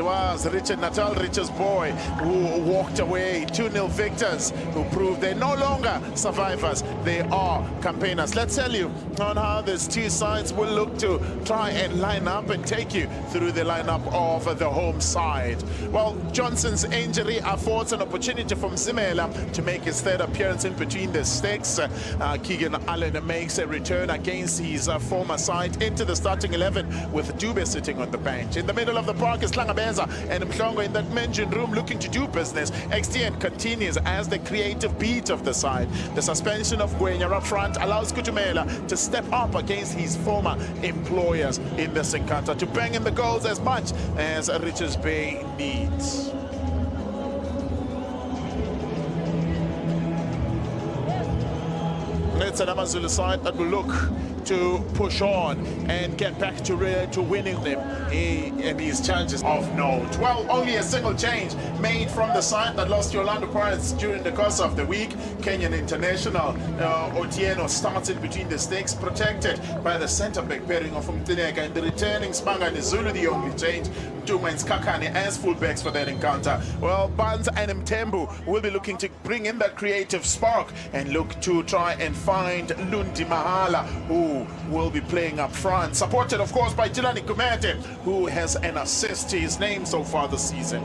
was Natal Richards Bay who walked away 2-0 victors, who proved they're no longer survivors, they are campaigners. Let's tell you on how these two sides will look to try and line up and take you through the lineup of the home side. Well, Johnson's injury affords an opportunity for Mzimela to make his third appearance in between the sticks. Keegan Allen makes a return against his former side into the starting 11 with Dube sitting on the bench. In the middle of the park is Langabenza and Mhlongo in that mention room looking to do business. XTN continues as the creative beat of the side. The suspension of Gwenya up front allows Kutumela to step up against his former employers in this encounter to bang in the goals as much as Richards Bay needs. It's an AmaZulu side that will look to push on and get back to winning them in these challenges of note. Well, only a single change made from the side that lost Orlando Pirates during the course of the week. Kenyan international Otieno started between the stakes, protected by the centre-back pairing of Mtineka, and the returning Spanga Zulu the only change. Tuma and Skakane as fullbacks for that encounter. Well, Barnes and Mtembu will be looking to bring in that creative spark and look to try and find Lundi Mahala, who will be playing up front, supported of course by Jilani Kumete, who has an assist to his name so far this season.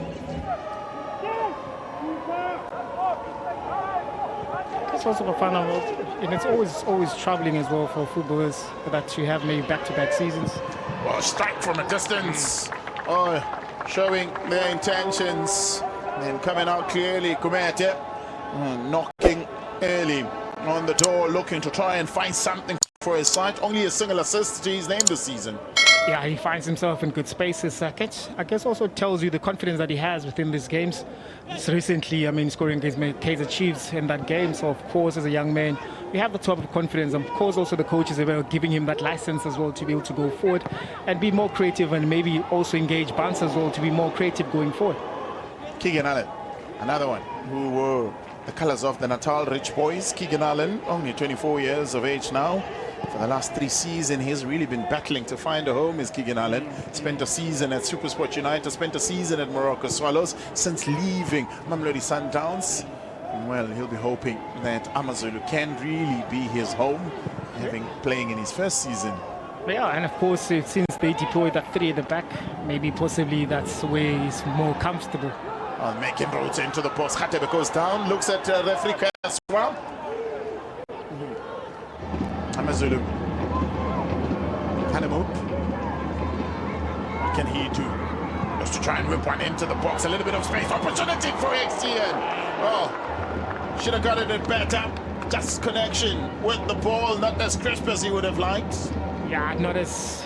It's also fun, and it's always troubling as well for footballers that you have maybe back-to-back seasons. Well, strike from a distance, showing their intentions and coming out clearly. Kumete knocking early on the door, looking to try and find something for his side. Only a single assist to his name this season. Yeah, he finds himself in good spaces. I guess also tells you the confidence that he has within these games. Just recently, scoring against Kaizer Chiefs in that game. So, of course, as a young man, we have the type of confidence. Of course, also the coaches are giving him that license as well to be able to go forward and be more creative, and maybe also engage Barnes as well to be more creative going forward. Keegan Allen, another one who wore the colours of the Natal Rich Boys. Keegan Allen, only 24 years of age now. For the last 3 seasons, he's really been battling to find a home. Is Keegan Allen spent a season at SuperSport United, spent a season at Morocco Swallows since leaving Mamelodi Sundowns. Well, he'll be hoping that AmaZulu can really be his home, playing in his first season. Yeah, and of course, since they deployed that 3 at the back, maybe possibly that's where he's more comfortable. Making roads into the post. Khatebe goes down, looks at referee as well. AmaZulu. Hanemu. What can he do? Just to try and whip one into the box. A little bit of space. Opportunity for XTN. Oh, should have got it better. Just connection with the ball. Not as crisp as he would have liked. Yeah, not as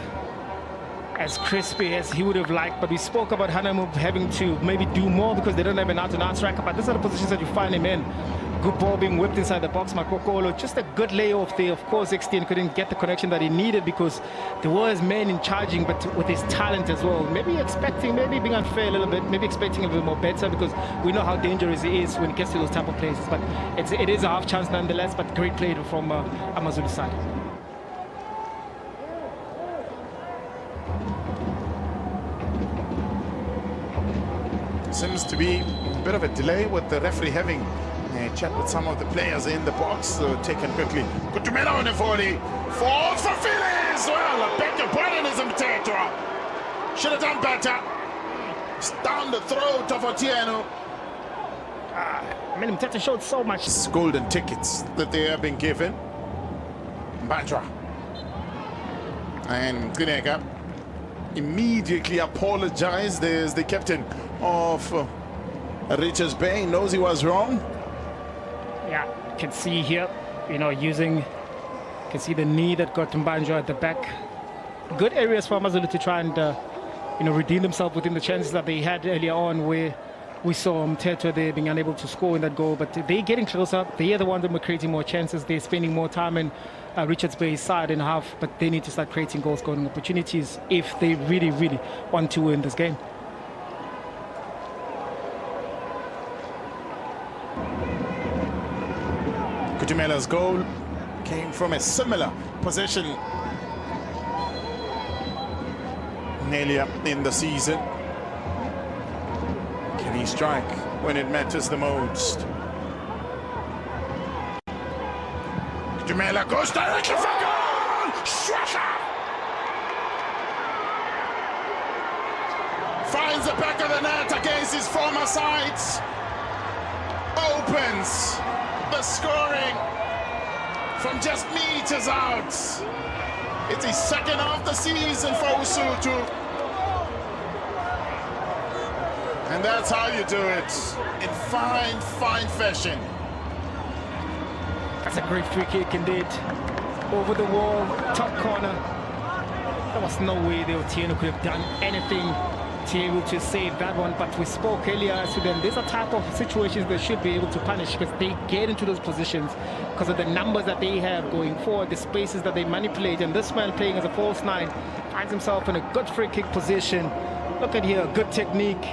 crispy as he would have liked, but we spoke about Hanemu having to maybe do more because they don't have an out-and-out striker, but these are the positions that you find him in. Good ball being whipped inside the box. Makokolo, just a good layoff there. Of course, XTN couldn't get the connection that he needed because there was men in charging, but with his talent as well. Maybe being unfair a little bit, maybe expecting a little bit more better, because we know how dangerous he is when it gets to those type of places. But it is a half chance nonetheless, but great play from AmaZulu side. Seems to be a bit of a delay with the referee having a chat with some of the players in the box. So taken quickly. Kutumela on the 40. Falls for Phillies. Well, I beg your pardon, is Mtetra. Should have done better. It's down the throat of Otieno. Mtetra showed so much. Golden tickets that they have been given. Mbandra. And Gunega immediately apologized. There's the captain of Richards Bay, knows he was wrong. Yeah, you can see here, can see the knee that got Mbandra at the back. Good areas for AmaZulu to try and redeem themselves within the chances that they had earlier on, where we saw Mtetra there being unable to score in that goal, but they're getting closer. They are the ones that were creating more chances. They're spending more time in Richards Bay's side and a half, but they need to start creating goal scoring opportunities if they really, really want to win this game. Kutumela's goal came from a similar position earlier in the season. he strike when it matters the most. Jamela goes directly for goal! Shwasha! Finds the back of the net against his former sides. Opens the scoring from just meters out. It's his second of the season for Usuthu. And that's how you do it, in fine, fine fashion. That's a great free kick indeed. Over the wall, top corner. There was no way the Otieno could have done anything to be able to save that one, but we spoke earlier to them. These are type of situations they should be able to punish, because they get into those positions because of the numbers that they have going forward, the spaces that they manipulate, and this man playing as a false nine finds himself in a good free kick position. Look at here, good technique.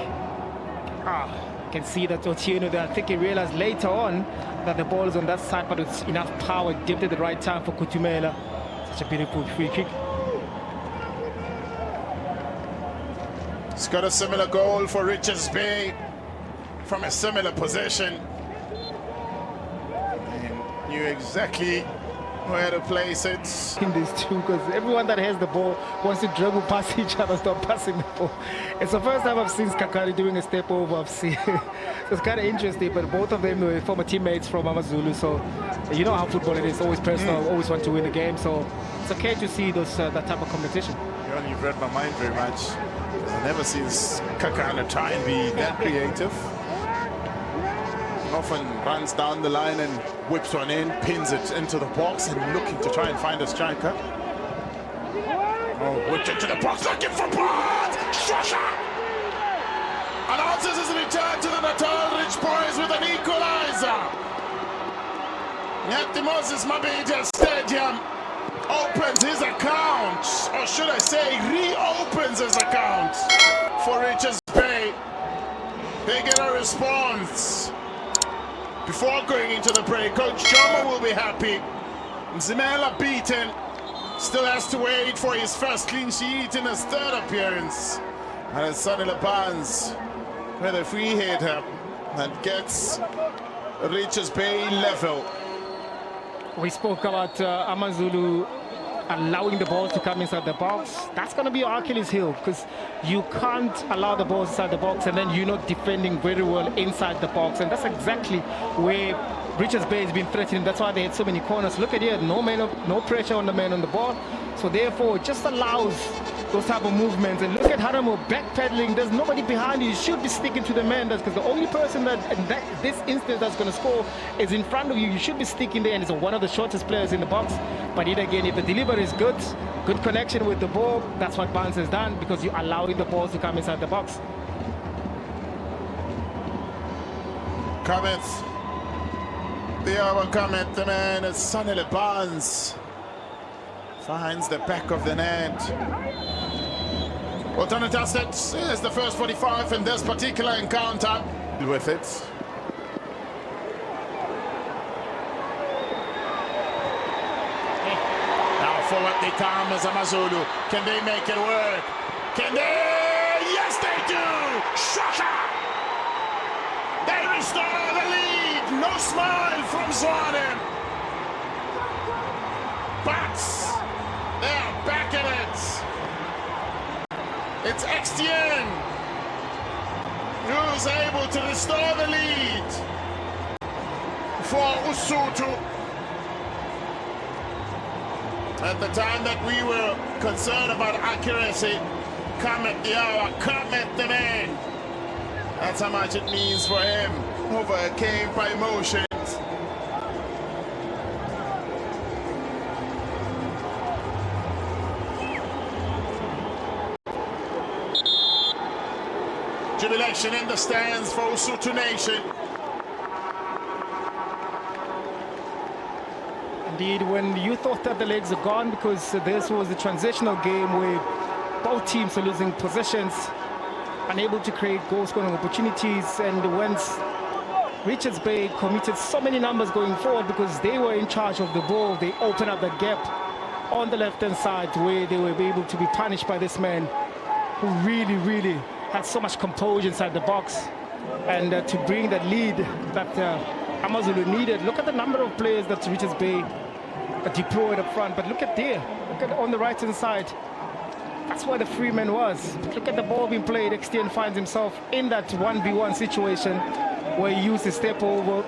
You can see that Otieno there, I think he realized later on that the ball is on that side, but it's enough power, dipped at the right time for Kutumela. Such a beautiful free kick. He's got a similar goal for Richards Bay from a similar position. And knew exactly where to place it. In these two, because everyone that has the ball wants to dribble past each other, stop passing the ball. It's the first time I've seen Kakari doing a step over. I've seen it's kind of interesting, but both of them were former teammates from AmaZulu, so you know how football it is, always personal, always want to win the game, so it's okay to see those that type of competition. You've read my mind very much. I've never seen Kakana try and be that creative. Often runs down the line and whips one in, pins it into the box, and looking to try and find a striker. Oh, whipped into the box, looking for Bart! Shasha! Announces his return to the Natal Rich Boys with an equalizer. At the Moses Mabhida Stadium opens his account, or should I say reopens his account for Richards Bay. They get a response. Before going into the break, Coach Joma will be happy. Zimela beaten, still has to wait for his first clean sheet in his third appearance. And it's Sonny Labans with a free header that gets Richards Bay level. We spoke about AmaZulu allowing the ball to come inside the box. That's going to be your Achilles heel, because you can't allow the ball inside the box and then you're not defending very well inside the box, and that's exactly where Richards Bay has been threatening. That's why they had so many corners. Look at here, no pressure on the man on the ball, so therefore it just allows those type of movements. And look at Haramo backpedaling. There's nobody behind you. You should be sticking to the man, because the only person that in this instance that's going to score is in front of you. You should be sticking there, and it's one of the shortest players in the box. But yet again, if the delivery is good connection with the ball, that's what Barnes has done, because you're allowing the balls to come inside the box. Comments. The other comment, the man is Sonny Barnes. Finds the back of the net. Alternate assets is the first 45 in this particular encounter. With it. Now forward they come as AmaZulu. Can they make it work? Can they? Yes, they do! Shaka! They restore the lead. No smile from Zwane. But they're back at it. It's Xtien who's able to restore the lead for Usuthu. At the time that we were concerned about accuracy, come at the hour, come at the man. That's how much it means for him. Overcame by emotions. Jubilation in the stands for Usuthu Nation. Indeed, when you thought that the legs are gone, because this was a transitional game where both teams are losing possessions, unable to create goal-scoring opportunities, and once Richards Bay committed so many numbers going forward because they were in charge of the ball, they opened up the gap on the left-hand side where they were able to be punished by this man who really had so much composure inside the box. and to bring that lead that AmaZulu needed. Look at the number of players that Richards Bay deployed up front, but look at there, look at on the right hand side. That's where the free man was. Look at the ball being played. XTN finds himself in that 1v1 situation where he used his step over,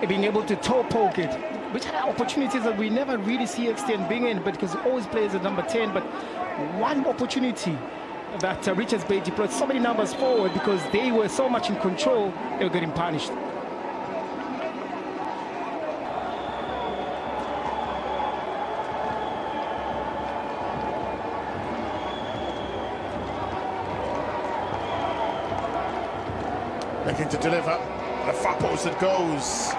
being able to toe poke it, which are opportunities that we never really see XTN being in, but because he always plays at number 10. But one opportunity that Richards Bay deployed so many numbers forward because they were so much in control, they were getting punished. Looking to deliver. The far post that goes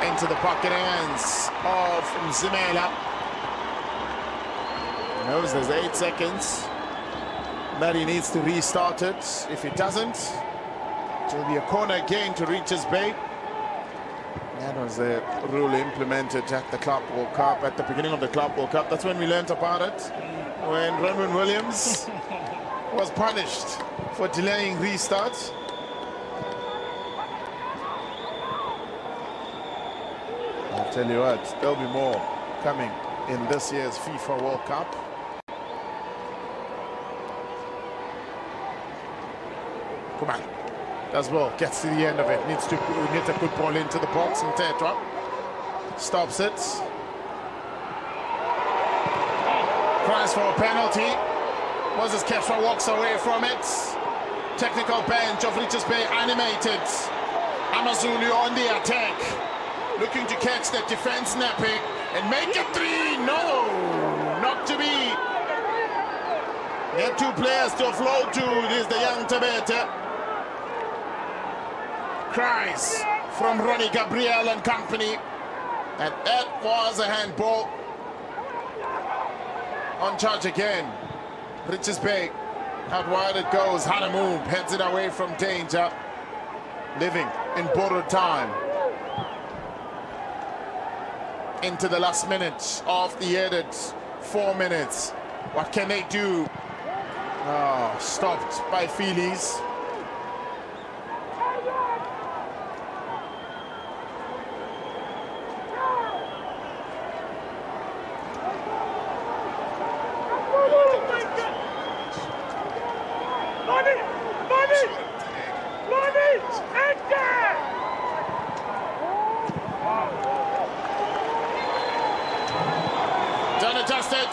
into the pocket hands of Zimela. He knows there's 8 seconds that he needs to restart it. If he doesn't, it will be a corner again to Richards Bay. That was the rule implemented at the Club World Cup, at the beginning of the Club World Cup. That's when we learned about it, when Raymond Williams was punished for delaying restart. I'll tell you what, there'll be more coming in this year's FIFA World Cup. Come on, does well, gets to the end of it, needs a good ball into the box, and Tetra stops it. Cries for a penalty. Moses Kefra walks away from it. Technical bench of Richards Bay animated. AmaZulu on the attack, looking to catch that defense napping and make it 3. No, not to be. They have 2 players to offload to. There's the young Tabete. Cries from Ronnie Gabriel and company. And that was a handball. On charge again. Richards Bay. Out wide it goes. Hanamu heads it away from danger. Living in borrowed time. Into the last minute of the added 4 minutes. What can they do? Oh, stopped by Feelies. Done adjusted.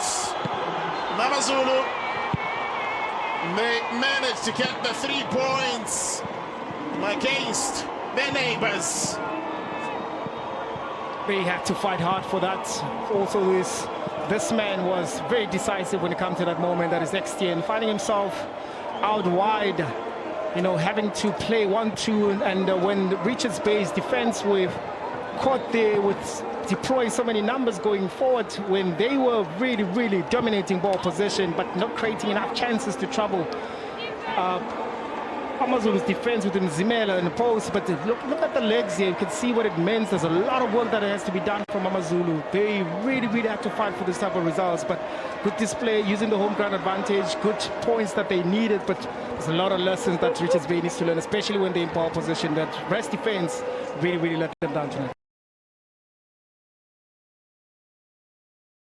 AmaZulu, they managed to get the 3 points against their neighbors. They had to fight hard for that. Also, this man was very decisive when it comes to that moment. That is XTN finding himself out wide, having to play 1-2, and when Richards Bay's defense were caught there with deploying so many numbers going forward, when they were really, really dominating ball possession but not creating enough chances to trouble AmaZulu's defense within Zimela and the post. But look at the legs here. You can see what it means. There's a lot of work that has to be done from AmaZulu. They really, really have to fight for this type of results. But good display, using the home ground advantage, good points that they needed. But there's a lot of lessons that Richards Bay needs to learn, especially when they're in ball position. That rest defense really, really let them down tonight.